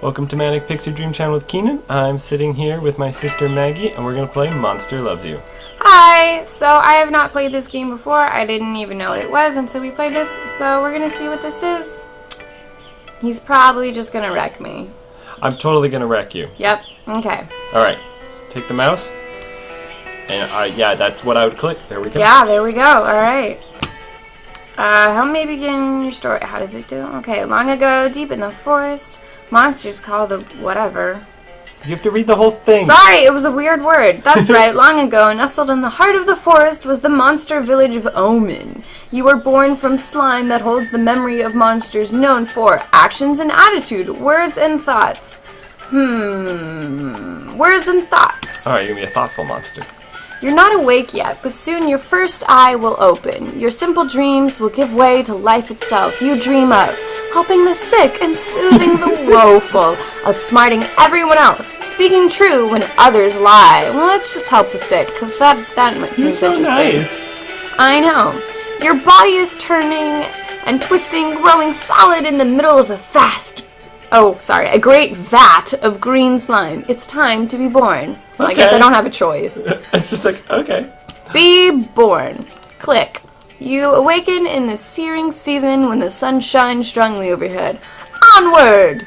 Welcome to Manic Pixie Dream Channel with Keenan. I'm sitting here with my sister Maggie, and we're going to play Monster Loves You. Hi! So I have not played this game before. I didn't even know what it was until we played this. So we're going to see what this is. He's probably just going to wreck me. I'm totally going to wreck you. Yep. Okay. Alright. Take the mouse. And yeah, that's what I would click. There we go. Yeah, there we go. Alright. How may begin your story? How does it do? Okay. Long ago, deep in the forest, monsters called the whatever. You have to read the whole thing. Sorry, it was a weird word. That's right. Long ago, nestled in the heart of the forest was the monster village of Omen. You were born from slime that holds the memory of monsters known for actions and attitude, words and thoughts. Words and thoughts. Alright, you're going to be a thoughtful monster. You're not awake yet, but soon your first eye will open. Your simple dreams will give way to life itself. You dream of helping the sick and soothing the woeful, outsmarting everyone else, speaking true when others lie. Well, let's just help the sick, because that seems so interesting. Nice. I know. Your body is turning and twisting, growing solid in the middle of a great vat of green slime. It's time to be born. Well, Okay. I guess I don't have a choice. It's just like, okay. Be born. Click. You awaken in the searing season when the sun shines strongly overhead. Onward!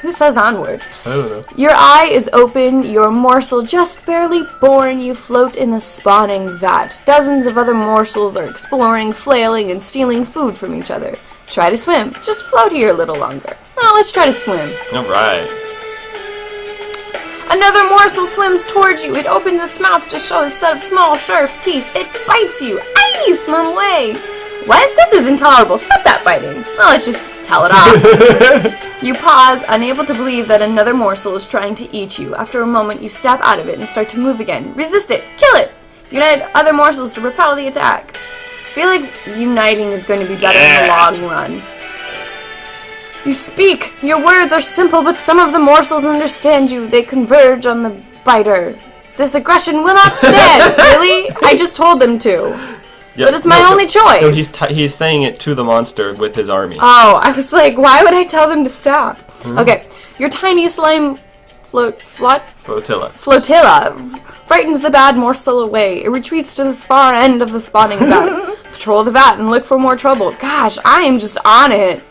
Who says onward? I don't know. Your eye is open, your morsel just barely born. You float in the spawning vat. Dozens of other morsels are exploring, flailing, and stealing food from each other. Try to swim. Just float here a little longer. Now let's try to swim. Alright. Another morsel swims towards you. It opens its mouth to show a set of small, sharp teeth. It bites you. Aye! Swim away. What? This is intolerable. Stop that biting. Well, let's just tell it off. You pause, unable to believe that another morsel is trying to eat you. After a moment, you step out of it and start to move again. Resist it. Kill it. Unite other morsels to repel the attack. I feel like uniting is going to be better in the long run. You speak. Your words are simple, but some of the morsels understand you. They converge on the biter. This aggression will not stand. Really? I just told them to. Yep. But it's my only choice. So he's saying it to the monster with his army. Oh, I was like, why would I tell them to stop? Okay, your tiny slime flotilla frightens the bad morsel away. It retreats to the far end of the spawning vat. Patrol the vat and look for more trouble. Gosh, I am just on it.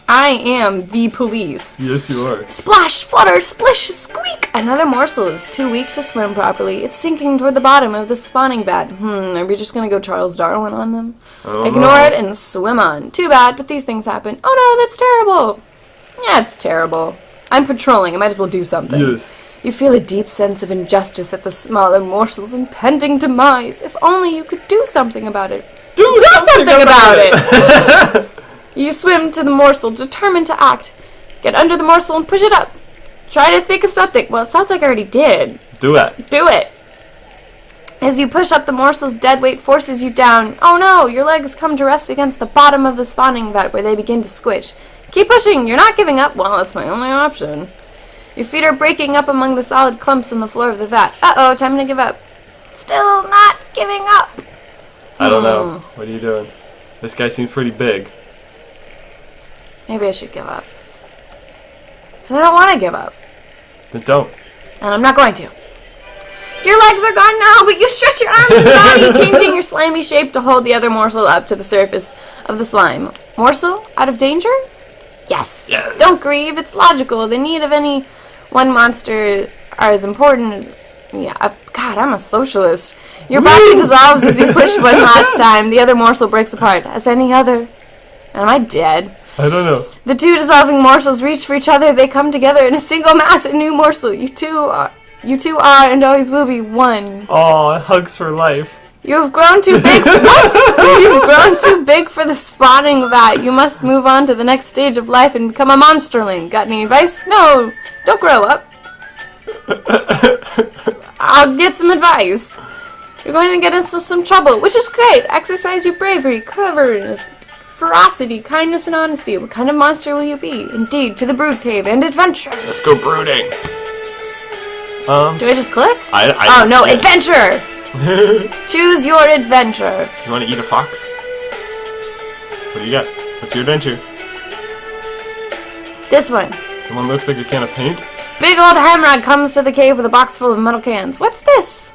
I am the police. Yes, you are. Splash, flutter, splish, squeak! Another morsel is too weak to swim properly. It's sinking toward the bottom of the spawning vat. Are we just gonna go Charles Darwin on them? Ignore it and swim on. Too bad, but these things happen. Oh no, that's terrible. Yeah, it's terrible. I'm patrolling. I might as well do something. Yes. You feel a deep sense of injustice at the smaller morsels' impending demise. If only you could do something about it. Do something about it! You swim to the morsel, determined to act. Get under the morsel and push it up. Try to think of something. Well, it sounds like I already did. Do it. Do it. As you push up, the morsel's dead weight forces you down. Oh no, your legs come to rest against the bottom of the spawning vat where they begin to squish. Keep pushing. You're not giving up. Well, that's my only option. Your feet are breaking up among the solid clumps on the floor of the vat. Uh-oh, time to give up. Still not giving up. I don't know. What are you doing? This guy seems pretty big. Maybe I should give up. But I don't want to give up. Then don't. And I'm not going to. Your legs are gone now, but you stretch your arms and body, changing your slimy shape to hold the other morsel up to the surface of the slime. Morsel? Out of danger? Yes. Yes. Don't grieve. It's logical. The need of any one monster are as important. Yeah. God, I'm a socialist. Your body dissolves as you push one last time. The other morsel breaks apart. As any other. Am I dead? I don't know. The two dissolving morsels reach for each other. They come together in a single mass, a new morsel. You two are and always will be one. Aw, hugs for life. You have grown too big. What? You've grown too big for the spawning vat. You must move on to the next stage of life and become a monsterling. Got any advice? No, don't grow up. I'll get some advice. You're going to get into some trouble, which is great. Exercise your bravery, cleverness, ferocity, kindness, and honesty. What kind of monster will you be? Indeed, to the brood cave and adventure. Let's go brooding. Do I just click? Yeah. Adventure! Choose your adventure. You want to eat a fox? What do you got? What's your adventure? This one. Someone looks like a can of paint. Big old Hamrag comes to the cave with a box full of metal cans. What's this?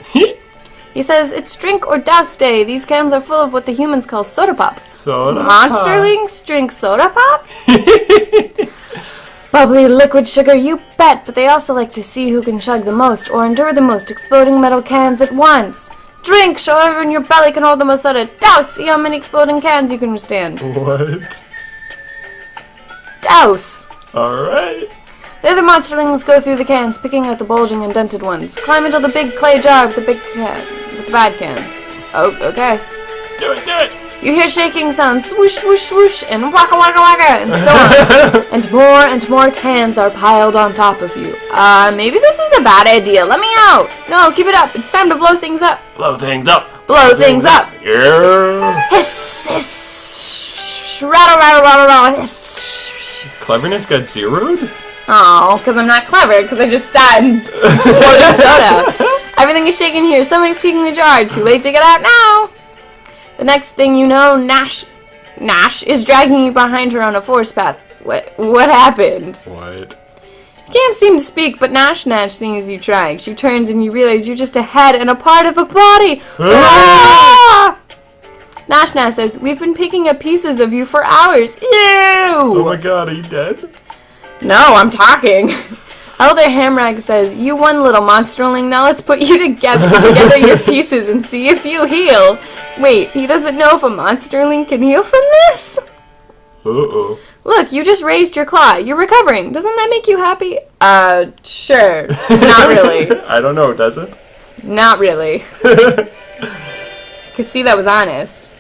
He says, it's drink or douse day. These cans are full of what the humans call soda pop. Soda Monsterlings drink soda pop? Bubbly liquid sugar, you bet. But they also like to see who can chug the most or endure the most exploding metal cans at once. Drink, show everyone your belly can hold the most soda. Douse, see how many exploding cans you can withstand. What? Douse. Alright. The other monsterlings go through the cans, picking out the bulging and dented ones. Climb into the big clay jar with the bad cans. Oh, okay. Do it! You hear shaking sounds, swoosh, swoosh, swoosh, and waka, waka, waka, and so on. and more cans are piled on top of you. Maybe this is a bad idea. Let me out. No, keep it up. It's time to blow things up. Blow things up. Blow things up. Yeah. Hiss, hiss, rattle, rattle, rattle, rattle, hiss. Cleverness got zeroed? Oh, because I'm not clever, because I just sat and exploded soda. Everything is shaking here. Somebody's kicking the jar. Too late to get out now. The next thing you know, Nash is dragging you behind her on a forest path. What happened? What? You can't seem to speak, but Nash sees you trying. She turns and you realize you're just a head and a part of a body. Ah! Nash says, we've been picking up pieces of you for hours. Ew! Oh my god, are you dead? No, I'm talking. Elder Hamrag says, you one little monsterling, now let's put you together your pieces and see if you heal. Wait, he doesn't know if a monsterling can heal from this? Uh-oh. Look, you just raised your claw. You're recovering. Doesn't that make you happy? Sure. Not really. I don't know, does it? Not really. Cause see, that was honest.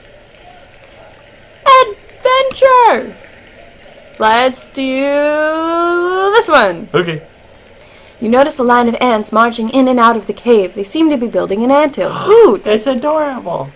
Adventure! Let's do this one. Okay. You notice a line of ants marching in and out of the cave. They seem to be building an anthill. Ooh, That's adorable.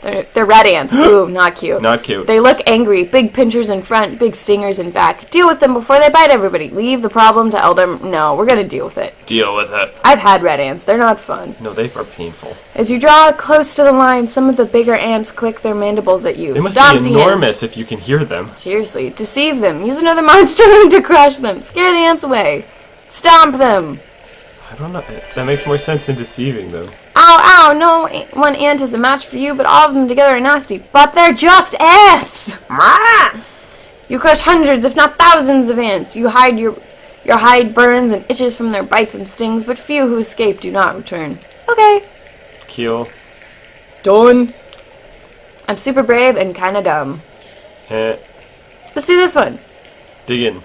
they're red ants. Ooh, not cute. Not cute. They look angry. Big pinchers in front, big stingers in back. Deal with them before they bite everybody. Leave the problem to Elder. No, we're gonna deal with it. Deal with it. I've had red ants. They're not fun. No, they are painful. As you draw close to the line, some of the bigger ants click their mandibles at you. They must Stop be the enormous ants. if you can hear them. Seriously, deceive them. Use another monsterling to crush them. Scare the ants away. Stomp them. I don't know. That makes more sense than deceiving them. Ow, ow, no one ant is a match for you, but all of them together are nasty. But they're just ants! You crush hundreds, if not thousands of ants. Your hide burns and itches from their bites and stings, but few who escape do not return. Okay. Kill. Done. I'm super brave and kinda dumb. Let's do this one. Dig in.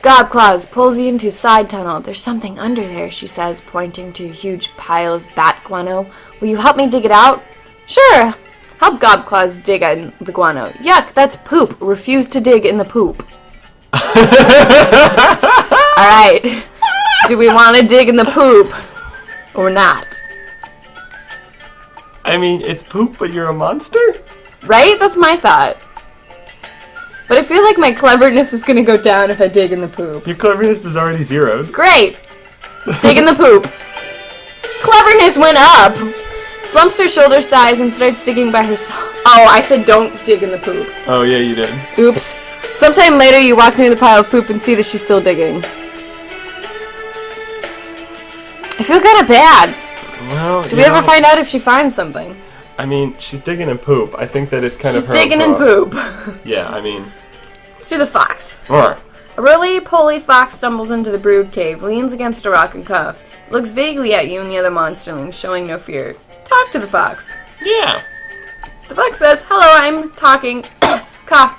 Gobclaws pulls you into a side tunnel. There's something under there, she says, pointing to a huge pile of bat guano. Will you help me dig it out? Sure. Help Gobclaws dig in the guano. Yuck, that's poop. Refuse to dig in the poop. Alright. Do we want to dig in the poop or not? I mean, it's poop, but you're a monster? Right? That's my thought. But I feel like my cleverness is going to go down if I dig in the poop. Your cleverness is already zeroed. Great! Dig in the poop. Cleverness went up! Slumps her shoulder size and starts digging by herself. Oh, I said don't dig in the poop. Oh, yeah, you did. Oops. Sometime later you walk near the pile of poop and see that she's still digging. I feel kind of bad. Well, Do we ever find out if she finds something? I mean, she's digging in poop. I think that it's kind She's of her digging in poop. Yeah, I mean... Let's do the fox. Alright. A roly-poly fox stumbles into the brood cave, leans against a rock and coughs. It looks vaguely at you and the other monsterlings, showing no fear. Talk to the fox. Yeah. The fox says, hello, I'm talking. Cough.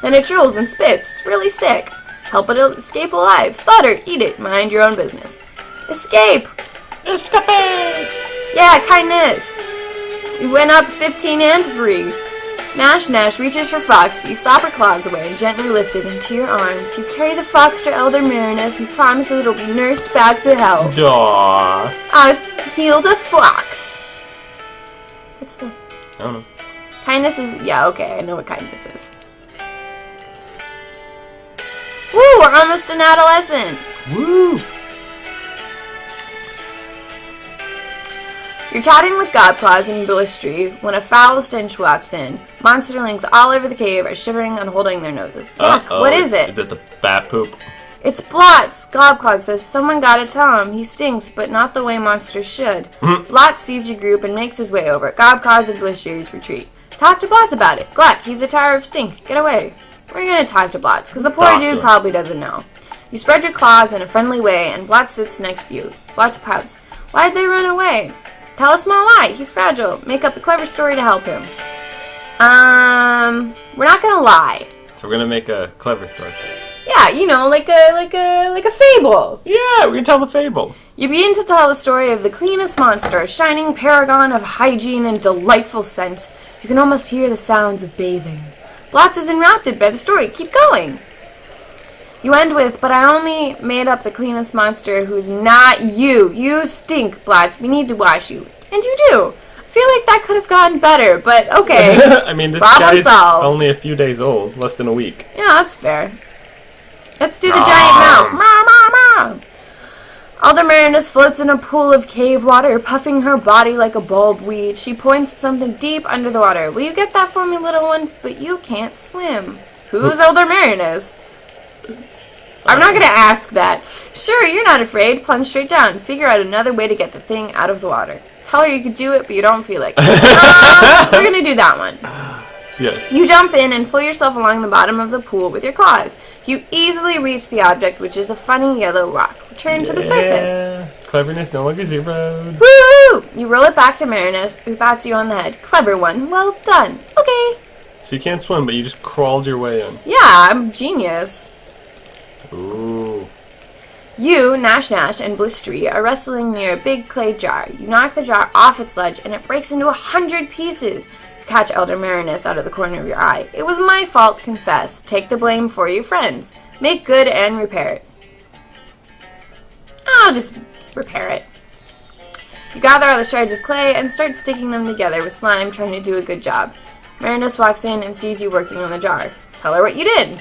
And it drools and spits. It's really sick. Help it escape alive. Slaughter, eat it. Mind your own business. Escape. Escape! Yeah, kindness. You went up 15 and 3. Nash reaches for Fox, but you slap her claws away and gently lift it into your arms. You carry the fox to Elder Marinus, who promises it'll be nursed back to health. Duh. I've healed a fox. What's this? I don't know. Kindness is... Yeah, okay, I know what kindness is. Woo, we're almost an adolescent. Woo! You're chatting with Godclaws and Blistry when a foul stench wafts in. Monsterlings all over the cave are shivering and holding their noses. Yuck, what is it? Is it the bat poop? It's Blotz! Godclaw says, someone gotta tell him. He stinks, but not the way monsters should. Blotz sees your group and makes his way over. Godclaws and Blisters retreat. Talk to Blotz about it. Gluck, he's a tower of stink. Get away. We're gonna talk to Blotz, because the poor dude probably doesn't know. You spread your claws in a friendly way, and Blotz sits next to you. Blotz pouts. Why'd they run away? Tell a small lie. He's fragile. Make up a clever story to help him. We're not gonna lie. So we're gonna make a clever story. Yeah, you know, like a fable. Yeah, we're gonna tell the fable. You begin to tell the story of the cleanest monster, a shining paragon of hygiene and delightful scent. You can almost hear the sounds of bathing. Blotz is enraptured by the story. Keep going. You end with, but I only made up the cleanest monster who is not you. You stink, Blotz. We need to wash you. And you do. I feel like that could have gotten better, but okay. I mean, this Problem guy's solved. only a few days old, less than a week. Yeah, that's fair. Let's do the giant mouth. Ma, ma, ma. Aldemarinus floats in a pool of cave water, puffing her body like a bulb weed. She points at something deep under the water. Will you get that for me, little one? But you can't swim. Who's Aldemarinus? I'm not going to ask that. Sure, you're not afraid. Plunge straight down. Figure out another way to get the thing out of the water. Tell her you could do it, but you don't feel like it. We're going to do that one. Yeah. You jump in and pull yourself along the bottom of the pool with your claws. You easily reach the object, which is a funny yellow rock. Return to the surface. Cleverness no longer zeroed. Woo! You roll it back to Marinus, who pats you on the head. Clever one. Well done. Okay. So you can't swim, but you just crawled your way in. Yeah, I'm genius. Ooh. You, Nash, and Blistry are wrestling near a big clay jar. You knock the jar off its ledge, and it breaks into 100 pieces. You catch Elder Marinus out of the corner of your eye. It was my fault, confess. Take the blame for your friends. Make good and repair it. I'll just repair it. You gather all the shards of clay and start sticking them together with slime, trying to do a good job. Marinus walks in and sees you working on the jar. Tell her what you did.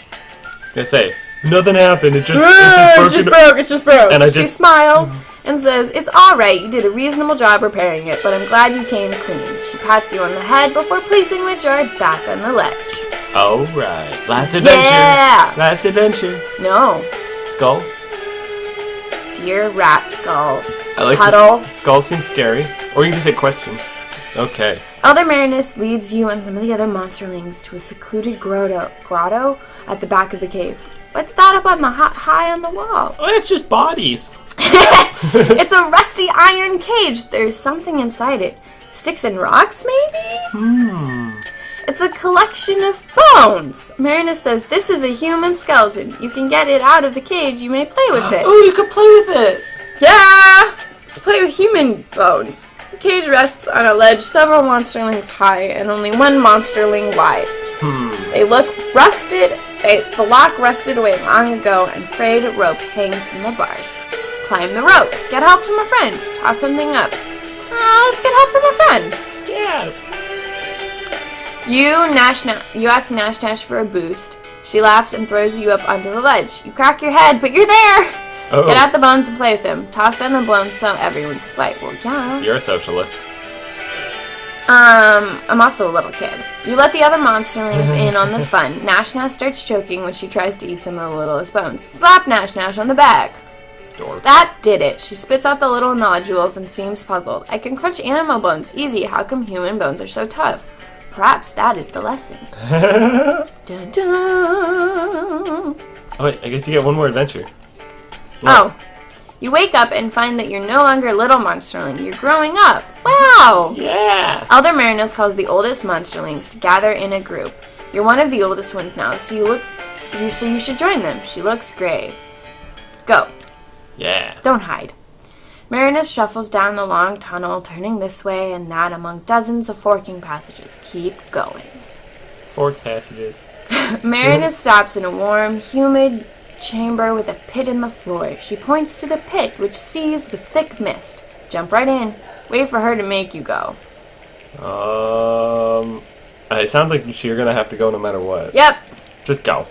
I say, nothing happened. It just broke. And She smiles and says, it's alright, you did a reasonable job repairing it, but I'm glad you came clean. She pats you on the head before placing the jar back on the ledge. Alright. Last adventure. Yeah! Last adventure. No. Skull? Dear rat skull. I like Puddle. this. Skull seems scary. Or you can just say question. Okay. Elder Marinus leads you and some of the other monsterlings to a secluded grotto at the back of the cave. What's that up on the high on the wall? Oh, it's just bodies. It's a rusty iron cage. There's something inside it. Sticks and rocks, maybe? It's a collection of bones. Marinus says, this is a human skeleton. You can get it out of the cage. You may play with it. Oh, you could play with it. Yeah! Let's play with human bones. The cage rests on a ledge several monsterlings high and only one monsterling wide. They look rusted. The lock rusted away long ago, and frayed rope hangs from the bars. Climb the rope. Get help from a friend. Toss something up. Let's get help from a friend. Yeah. You ask Nash for a boost. She laughs and throws you up onto the ledge. You crack your head, but you're there. Oh. Get out the bones and play with them. Toss down the bones so everyone can play. Well, yeah. You're a socialist. I'm also a little kid. You let the other monsterlings in on the fun. Nash starts choking when she tries to eat some of the littlest bones. Slap Nash on the back. Dork. That did it. She spits out the little nodules and seems puzzled. I can crunch animal bones easy. How come human bones are so tough? Perhaps that is the lesson. Dun, dun. Oh, wait, I guess you get one more adventure. Oh. You wake up and find that you're no longer a little monsterling. You're growing up. Wow! Yeah! Elder Marinus calls the oldest monsterlings to gather in a group. You're one of the oldest ones now, so you should join them. She looks grave. Go. Yeah. Don't hide. Marinus shuffles down the long tunnel, turning this way and that among dozens of forking passages. Keep going. Fork passages. Marinus stops in a warm, humid chamber with a pit in the floor. She points to the pit, which seethes with thick mist. Jump right in. Wait for her to make you go. It sounds like you're gonna have to go no matter what. Yep. Just go.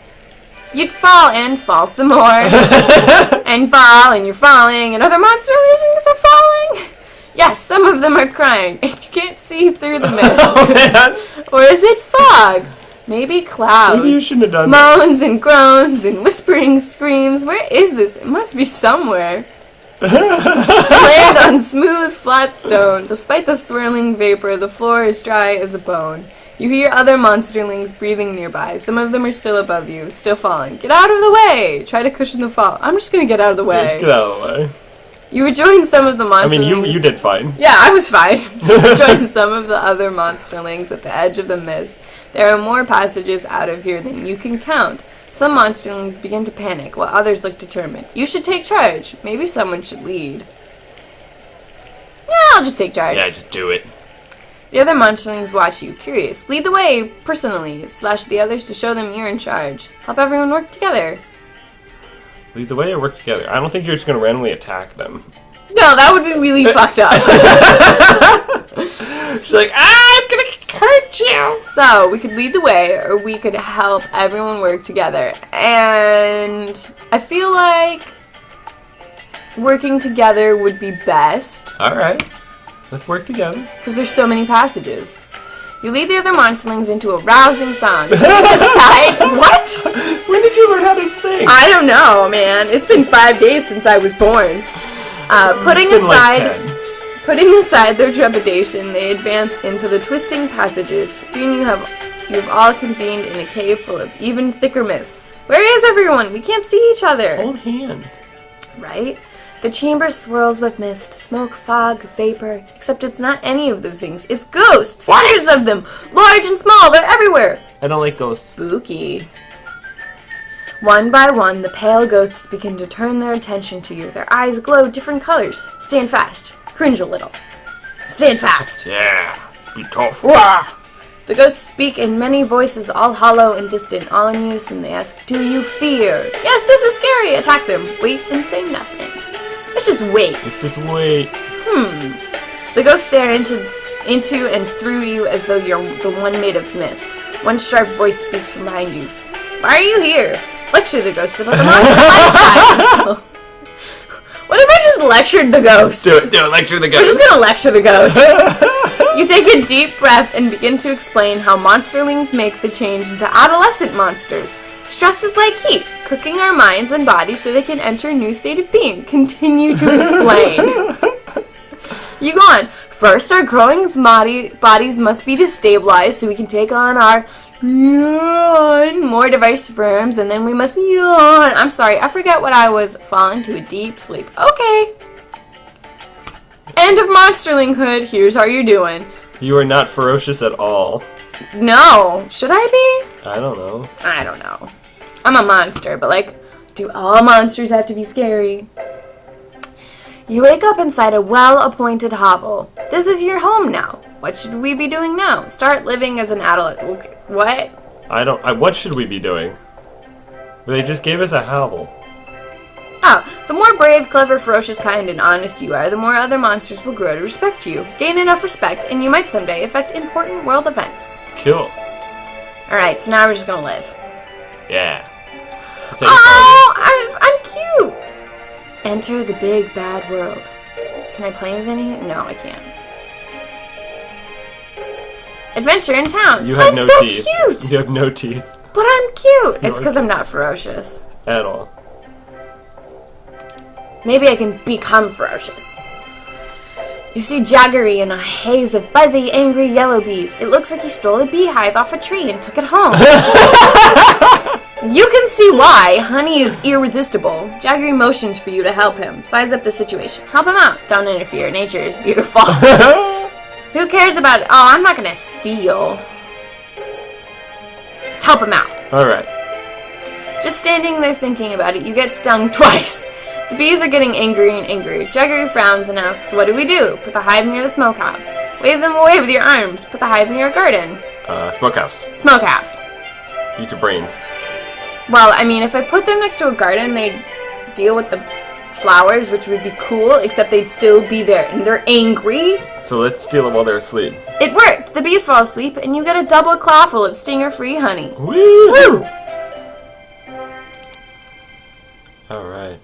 You'd fall and fall some more. And fall, and you're falling, and other monsterlings are falling. Yes, some of them are crying, and you can't see through the mist. Oh, man. Or is it fog? Maybe clouds. Maybe you shouldn't have done Moans and groans and whispering screams. Where is this? It must be somewhere. Land on smooth, flat stone. Despite the swirling vapor, the floor is dry as a bone. You hear other monsterlings breathing nearby. Some of them are still above you, still falling. Get out of the way! Try to cushion the fall. I'm just gonna get out of the way. Just get out of the way. You rejoin some of the monsterlings. I mean, you did fine. Yeah, I was fine. You rejoin some of the other monsterlings at the edge of the mist. There are more passages out of here than you can count. Some monsterlings begin to panic, while others look determined. You should take charge. Maybe someone should lead. Yeah, I'll just take charge. Yeah, just do it. The other monsterlings watch you, curious. Lead the way, personally. Slash the others to show them you're in charge. Help everyone work together. Lead the way or work together? I don't think you're just going to randomly attack them. No, that would be really fucked up. She's like, I'm going to hurt you. So, we could lead the way, or we could help everyone work together. And I feel like working together would be best. Alright. Let's work together. Because there's so many passages. You lead the other monsterlings into a rousing song. Decide what? When did you learn how to sing? I don't know, man. It's been 5 days since I was born. Putting aside their trepidation, they advance into the twisting passages. Soon you have all convened in a cave full of even thicker mist. Where is everyone? We can't see each other. Hold hands. Right? The chamber swirls with mist, smoke, fog, vapor, except it's not any of those things. It's ghosts! Hundreds of them! Large and small, they're everywhere! I don't like ghosts. Spooky. One by one, the pale ghosts begin to turn their attention to you. Their eyes glow different colors. Stand fast. Cringe a little. Stand fast. Yeah. Be tough. Wah! The ghosts speak in many voices, all hollow and distant, all in unison. They ask, do you fear? Yes, this is scary. Attack them. Wait and say nothing. Let's just wait. Let's just wait. The ghosts stare into and through you as though you're the one made of mist. One sharp voice speaks from behind you. Why are you here? Lecture the ghost about the monster lifestyle. What if I just lectured the ghost? Do it. Lecture the ghost. We're just gonna lecture the ghost. You take a deep breath and begin to explain how monsterlings make the change into adolescent monsters. Stress is like heat, cooking our minds and bodies so they can enter a new state of being. Continue to explain. You go on. First, our growing bodies must be destabilized so we can take on our more diverse forms, and then we must yawn. I'm sorry, I forget what I was. Falling to a deep sleep. Okay. End of monsterlinghood. Here's how you're doing. You are not ferocious at all. No. Should I be? I don't know. I don't know. I'm a monster, but like, do all monsters have to be scary? You wake up inside a well-appointed hovel. This is your home now. What should we be doing now? Start living as an adult. What? What should we be doing? They just gave us a hovel. Oh, the more brave, clever, ferocious, kind, and honest you are, the more other monsters will grow to respect you. Gain enough respect, and you might someday affect important world events. Cool. Alright, so now we're just gonna live. Yeah. I'm cute! Enter the big bad world. Can I play with any? No, I can't. Adventure in town. You have I'm no so teeth. Cute! You have no teeth. But I'm cute! It's because I'm not ferocious. At all. Maybe I can become ferocious. You see Jaggery in a haze of buzzy, angry yellow bees. It looks like he stole a beehive off a tree and took it home. You can see why. Honey is irresistible. Jaggery motions for you to help him. Size up the situation. Help him out. Don't interfere. Nature is beautiful. Who cares about it? Oh, I'm not gonna steal. Let's help him out. Alright. Just standing there thinking about it, you get stung twice. The bees are getting angrier and angrier. Jaggery frowns and asks, what do we do? Put the hive near the smokehouse. Wave them away with your arms. Put the hive near your garden. Smokehouse. Smokehouse. Use your brains. Well, I mean, if I put them next to a garden, they'd deal with the flowers, which would be cool, except they'd still be there, and they're angry. So let's steal them while they're asleep. It worked! The bees fall asleep, and you get a double claw full of stinger-free honey. Woo! Woo! Alright.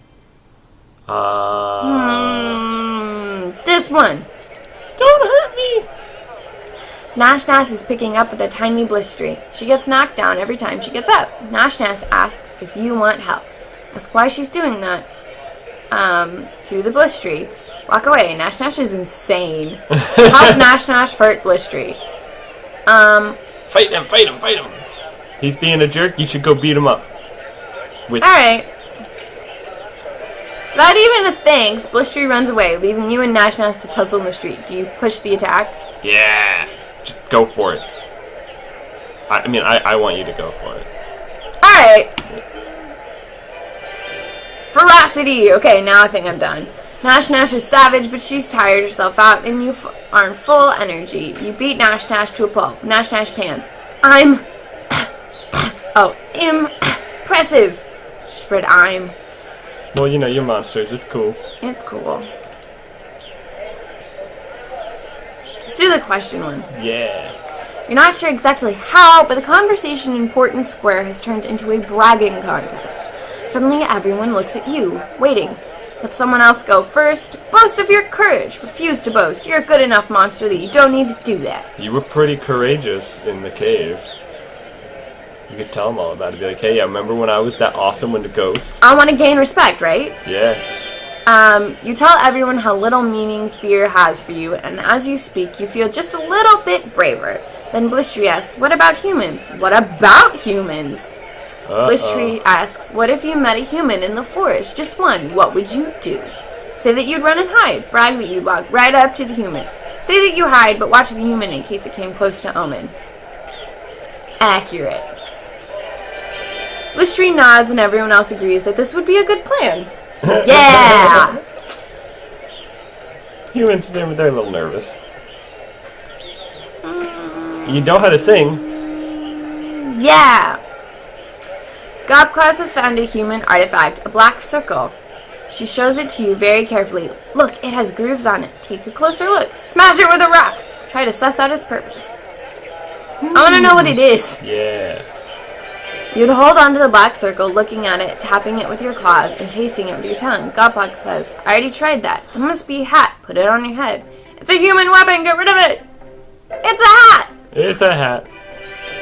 This one. Nash Nash is picking up with a tiny blistery. She gets knocked down every time she gets up. Nash Nash asks if you want help. Ask why she's doing that. To the blistery. Walk away. Nash Nash is insane. Help Nash Nash hurt blistery. Fight him, fight him, fight him. He's being a jerk, you should go beat him up. Alright. Without even a thanks, blistery runs away, leaving you and Nash Nash to tussle in the street. Do you push the attack? Yeah. Just go for it. I want you to go for it. Alright. Ferocity! Okay, now I think I'm done. Nash Nash is savage, but she's tired herself out, and you are in full energy. You beat Nash Nash to a pulp. Nash Nash pants. I'm... impressive. Spread I'm. Well, you know, you're monsters. It's cool. It's cool. Let's do the question one. Yeah. You're not sure exactly how, but the conversation in Portland Square has turned into a bragging contest. Suddenly, everyone looks at you, waiting. Let someone else go first. Boast of your courage. Refuse to boast. You're a good enough monster that you don't need to do that. You were pretty courageous in the cave. You could tell them all about it. Be like, hey, yeah, remember when I was that awesome with the ghosts? I want to gain respect, right? Yeah. You tell everyone how little meaning fear has for you, and as you speak, you feel just a little bit braver. Then Blistery asks, what about humans? What about humans? Blistery asks, what if you met a human in the forest? Just one. What would you do? Say that you'd run and hide. Brag that you'd walk right up to the human. Say that you hide, but watch the human in case it came close to Omen. Accurate. Blistery nods and everyone else agrees that this would be a good plan. Yeah! Humans, they're a little nervous. You know how to sing. Yeah! Gobclass has found a human artifact, a black circle. She shows it to you very carefully. Look, it has grooves on it. Take a closer look. Smash it with a rock. Try to suss out its purpose. I want to know what it is. Yeah. You'd hold on to the black circle, looking at it, tapping it with your claws, and tasting it with your tongue. Gobclass says, I already tried that. It must be a hat. Put it on your head. It's a human weapon. Get rid of it. It's a hat. It's a hat.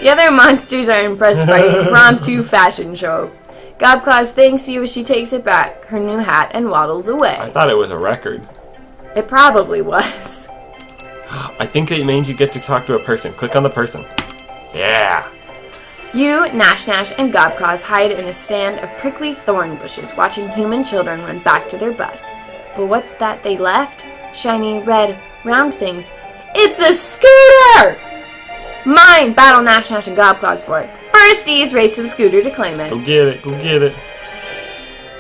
The other monsters are impressed by the impromptu fashion show. Gobclass thanks you as she takes it back, her new hat, and waddles away. I thought it was a record. It probably was. I think it means you get to talk to a person. Click on the person. Yeah. You, Nash Nash, and Gobclass hide in a stand of prickly thorn bushes, watching human children run back to their bus. But what's that they left? Shiny, red, round things. It's a scooter! Mine! Battle Nash Nash and Gobclass for it. Firsties race to the scooter to claim it. Go get it. Go get it.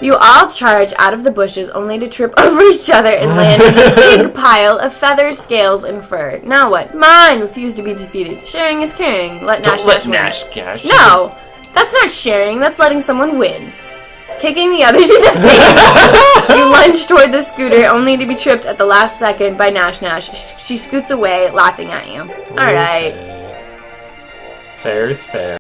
You all charge out of the bushes only to trip over each other and land in a big pile of feathers, scales, and fur. Now what? Mine refuse to be defeated. Sharing is caring. Let Nash Nash win. Nash Nash. No! That's not sharing. That's letting someone win. Kicking the others in the face, you lunge toward the scooter only to be tripped at the last second by Nash Nash. She scoots away, laughing at you. Alright. Fair is fair.